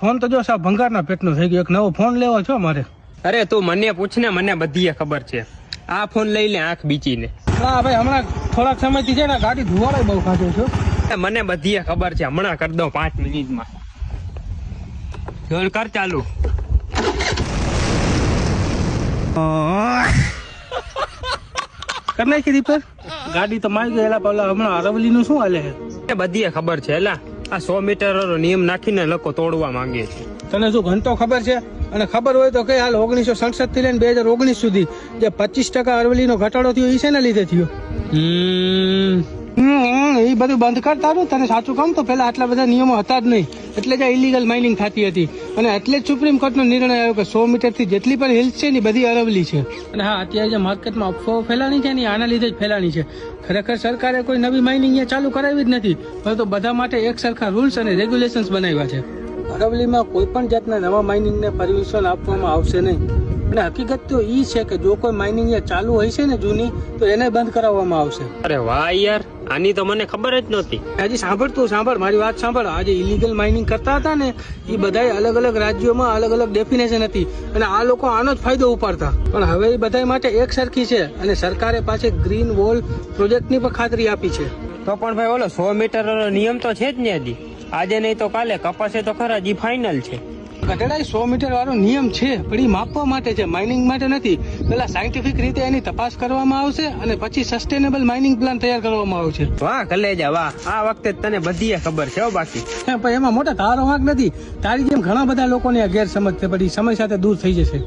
Phone તો જો સાહેબ ભંગારના પેટનો થઈ ગયો. એક નવો ફોન લેવો છો મારે. અરે તું મને પૂછ ને, મને બધી ખબર છે. આ ફોન લઈ લે આંખ બીચીને. હા ભાઈ, હમણાં થોડાક સમયથી છે ને ગાડી ધુવાડે બહુ ખાધો છો. મને બધી ખબર છે, હમણાં કરી દઉં 5 મિનિટમાં. જોર કર ચાલુ. કરી નાખી રિપેર. ગાડી તો મારી ગયેલા પેલા હમણાં અરવલી નું શું હાલે છે? બધી ખબર છે. એલા આ 100 મીટર નિયમ નાખીને લોકો તોડવા માંગે છે. તને શું ઘંટો ખબર છે? અને ખબર હોય તો કઈ હાલ 1967 થી લઈને 2019 સુધી જે 25% અરવલ્લીનો ઘટાડો થયો એ શેના લીધે થયો? એ બધું બંધ કરતા ને. તને સાચું કહું તો પેલા આટલા બધા નિયમો હતા જ નહીં, એટલે જ ઇલીગલ માઇનિંગ થતી હતી. અને એટલે જ સુપ્રીમ કોર્ટનો નિર્ણય આવ્યો કે 100 મીટરથી જેટલી પણ હિલ્સ છે ને બધી અરવલ્લી છે. અને હા, અત્યારે જે માર્કેટમાં અફવાઓ ફેલાણી છે ને આના લીધે જ ફેલાણી છે. ખરેખર સરકારે કોઈ નવી માઇનિંગ ચાલુ કરાવી જ નથી, પરંતુ બધા માટે એક સરખા રૂલ્સ અને રેગ્યુલેશન્સ બનાવ્યા છે. અરવલ્લીમાં કોઈ પણ જાતના નવા માઇનિંગને પરમિશન આપવામાં આવશે નહીં. અને હકીકત તો એ છે કે જો કોઈ માઇનિંગ ચાલુ હોય છે ને જૂની, તો એને બંધ કરાવવામાં આવશે. અરે વાહ યાર, આની તો મને ખબર જ નહોતી. હજી સાંભળ મારી વાત સાંભળ. આજે ઇલીગલ માઇનિંગ કરતા હતા ને એ બધા અલગ અલગ રાજ્યોમાં અલગ અલગ ડેફિનેશન હતી, અને આ લોકો આનો જ ફાયદો ઉપાડતા. પણ હવે એ બધા માટે એક સરખી છે, અને સરકારે પાછી ગ્રીન વોલ પ્રોજેક્ટની પણ ખાતરી આપી છે. તો પણ ભાઈ ઓલો 100 મીટર નિયમ તો છે જ ને હજી. આજે નહીં તો કાલે કપાસે તો ખરા જ ફાઇનલ છે. ગઢડા 100 મીટર વાળો નિયમ છે, પણ એ માપવા માટે છે, માઇનિંગ માટે નથી. પેલા સાયન્ટિફિક રીતે એની તપાસ કરવામાં આવશે અને પછી સસ્ટેનેબલ માઇનિંગ પ્લાન તૈયાર કરવામાં આવશે. વાહ કલેજા વાહ, આ વખતે તને બધી ખબર છે. બાકી પણ એમાં મોટા તારો વાંક નથી. તારી જેમ ઘણા બધા લોકોને આ ગેરસમજ છે, પણ એ સમય સાથે દૂર થઈ જશે.